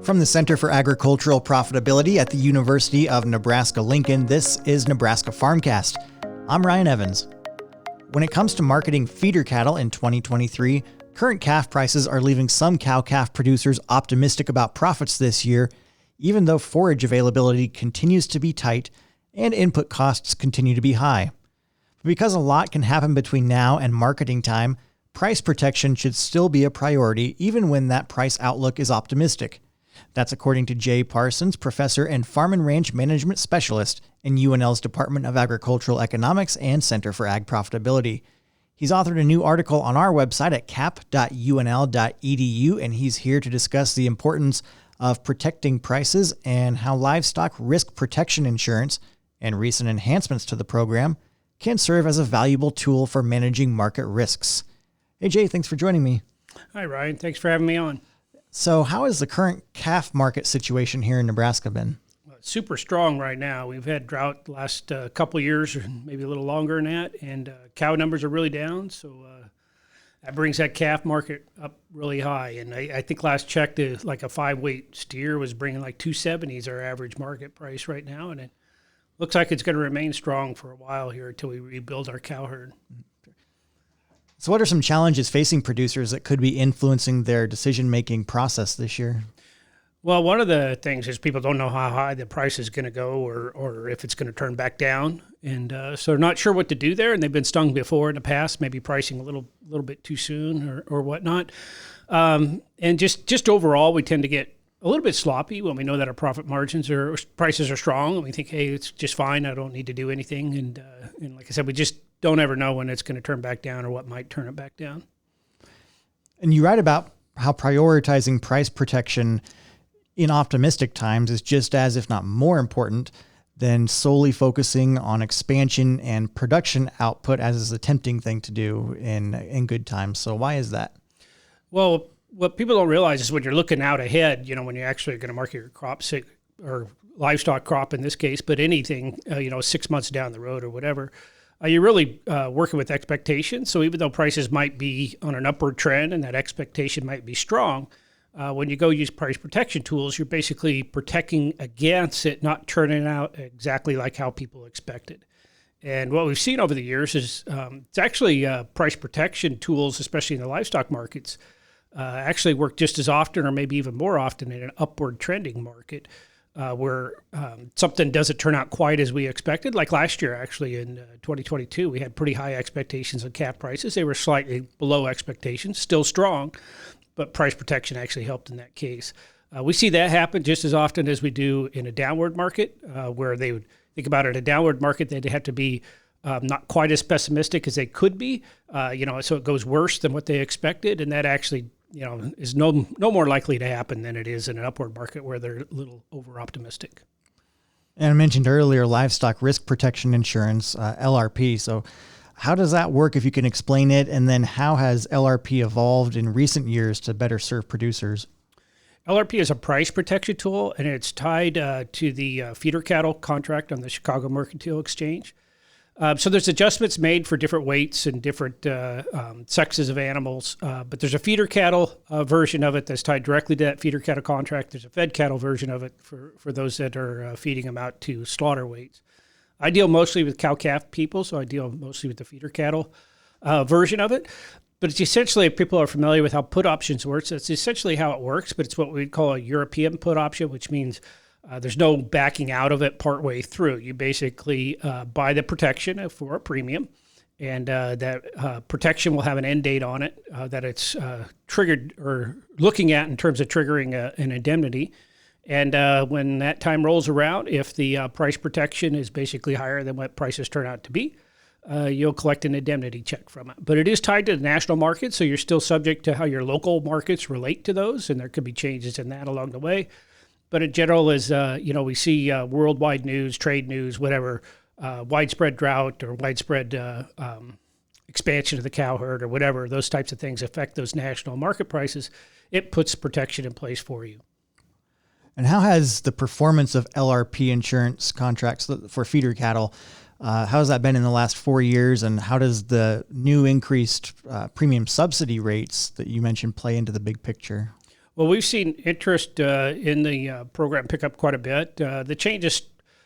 From the Center for Agricultural Profitability at the University of Nebraska-Lincoln, this is Nebraska Farmcast. I'm Ryan Evans. When it comes to marketing feeder cattle in 2023, current calf prices are leaving some cow-calf producers optimistic about profits this year, even though forage availability continues to be tight and input costs continue to be high. But because a lot can happen between now and marketing time, price protection should still be a priority even when that price outlook is optimistic. That's according to Jay Parsons, professor and farm and ranch management specialist in UNL's Department of Agricultural Economics and Center for Ag Profitability. He's authored a new article on our website at cap.unl.edu, and he's here to discuss the importance of protecting prices and how livestock risk protection insurance and recent enhancements to the program can serve as a valuable tool for managing market risks. Hey, Jay, thanks for joining me. Hi, Ryan. Thanks for having me on. So how has the current calf market situation here in Nebraska been? Super strong right now. We've had drought the last couple of years, or maybe a little longer than that, and cow numbers are really down. So that brings that calf market up really high. And I think last check, like a 5-weight steer was bringing like 270 is our average market price right now. And it looks like it's going to remain strong for a while here until we rebuild our cow herd. So what are some challenges facing producers that could be influencing their decision-making process this year? Well, one of the things is people don't know how high the price is going to go or if it's going to turn back down. And so they're not sure what to do there. And they've been stung before in the past, maybe pricing a little bit too soon or whatnot. And just overall, we tend to get a little bit sloppy when we know that our profit margins or prices are strong. And we think, hey, it's just fine. I don't need to do anything. And like I said, we just don't ever know when it's going to turn back down or what might turn it back down. And you write about how prioritizing price protection in optimistic times is just as, if not more important than solely focusing on expansion and production output, as is a tempting thing to do in good times. So why is that? Well, what people don't realize is when you're looking out ahead, when you're actually going to market your crop or livestock crop in this case, but anything, 6 months down the road or whatever, you're really working with expectations. So even though prices might be on an upward trend and that expectation might be strong, when you go use price protection tools, you're basically protecting against it not turning out exactly like how people expected. And what we've seen over the years is it's actually price protection tools, especially in the livestock markets, actually work just as often or maybe even more often in an upward trending market. Where something doesn't turn out quite as we expected. Like last year, actually, in 2022, we had pretty high expectations of calf prices. They were slightly below expectations, still strong, but price protection actually helped in that case. We see that happen just as often as we do in a downward market, where they would think about it, a downward market, they'd have to be not quite as pessimistic as they could be, so it goes worse than what they expected, and that actually is no more likely to happen than it is in an upward market where they're a little over-optimistic. And I mentioned earlier livestock risk protection insurance, LRP. So how does that work, if you can explain it? And then how has LRP evolved in recent years to better serve producers? LRP is a price protection tool, and it's tied to the feeder cattle contract on the Chicago Mercantile Exchange. So there's adjustments made for different weights and different sexes of animals, but there's a feeder cattle version of it that's tied directly to that feeder cattle contract. There's a fed cattle version of it for those that are feeding them out to slaughter weights. I deal mostly with cow-calf people, so I deal mostly with the feeder cattle version of it. But it's essentially, if people are familiar with how put options works, it's essentially how it works, but it's what we'd call a European put option, which means there's no backing out of it partway through. You basically buy the protection for a premium, and that protection will have an end date on it that it's triggered or looking at in terms of triggering an indemnity. And when that time rolls around, if the price protection is basically higher than what prices turn out to be, you'll collect an indemnity check from it. But it is tied to the national market, so you're still subject to how your local markets relate to those, and there could be changes in that along the way. But in general, as we see worldwide news, trade news, whatever, widespread drought or widespread expansion of the cow herd or whatever, those types of things affect those national market prices, it puts protection in place for you. And how has the performance of LRP insurance contracts for feeder cattle, how has that been in the last 4 years? And how does the new increased premium subsidy rates that you mentioned play into the big picture? Well, we've seen interest in the program pick up quite a bit. The changes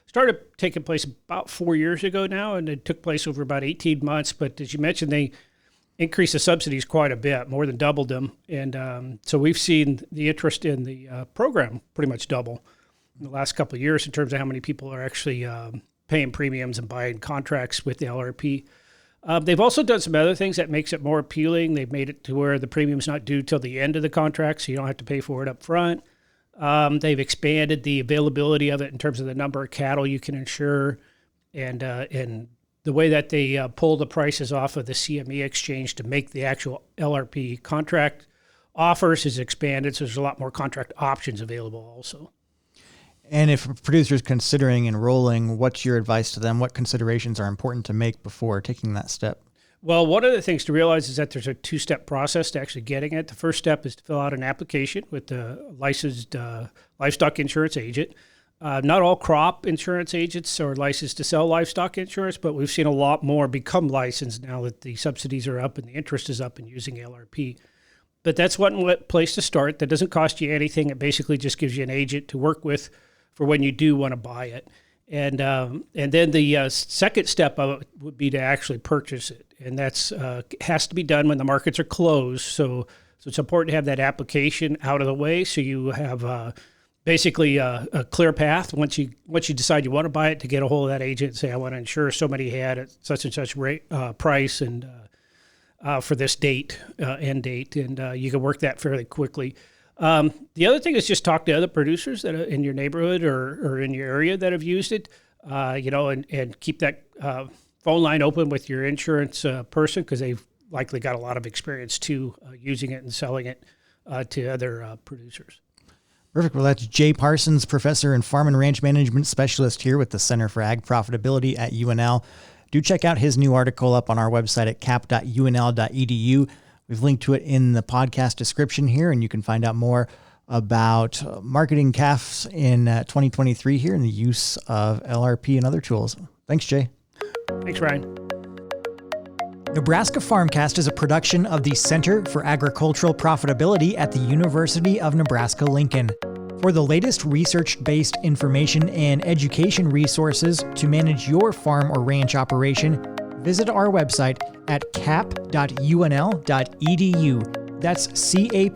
started taking place about 4 years ago now, and it took place over about 18 months. But as you mentioned, they increased the subsidies quite a bit, more than doubled them. And so we've seen the interest in the program pretty much double in the last couple of years in terms of how many people are actually paying premiums and buying contracts with the LRP. They've also done some other things that makes it more appealing. They've made it to where the premium's not due till the end of the contract, so you don't have to pay for it up front. They've expanded the availability of it in terms of the number of cattle you can insure, and the way that they pull the prices off of the CME exchange to make the actual LRP contract offers is expanded, so there's a lot more contract options available also. And if a producer is considering enrolling, what's your advice to them? What considerations are important to make before taking that step? Well, one of the things to realize is that there's a two-step process to actually getting it. The first step is to fill out an application with the licensed livestock insurance agent. Not all crop insurance agents are licensed to sell livestock insurance, but we've seen a lot more become licensed now that the subsidies are up and the interest is up in using LRP. But that's one place to start. That doesn't cost you anything. It basically just gives you an agent to work with for when you do want to buy it. And then the second step of it would be to actually purchase it. And that's has to be done when the markets are closed. So it's important to have that application out of the way so you have basically a clear path once you decide you want to buy it to get a hold of that agent and say, I want to insure so many head at such and such rate, price and for this date, end date. And you can work that fairly quickly. The other thing is just talk to other producers that are in your neighborhood or in your area that have used it, and keep that phone line open with your insurance person because they've likely got a lot of experience too using it and selling it to other producers. Perfect. Well, that's Jay Parsons, professor and farm and ranch management specialist here with the Center for Ag Profitability at UNL. Do check out his new article up on our website at cap.unl.edu. We've linked to it in the podcast description here, and you can find out more about marketing calves in 2023 here and the use of LRP and other tools. Thanks, Jay. Thanks, Ryan. Nebraska Farmcast is a production of the Center for Agricultural Profitability at the University of Nebraska-Lincoln. For the latest research-based information and education resources to manage your farm or ranch operation, visit our website at cap.unl.edu. That's cap.unl.edu.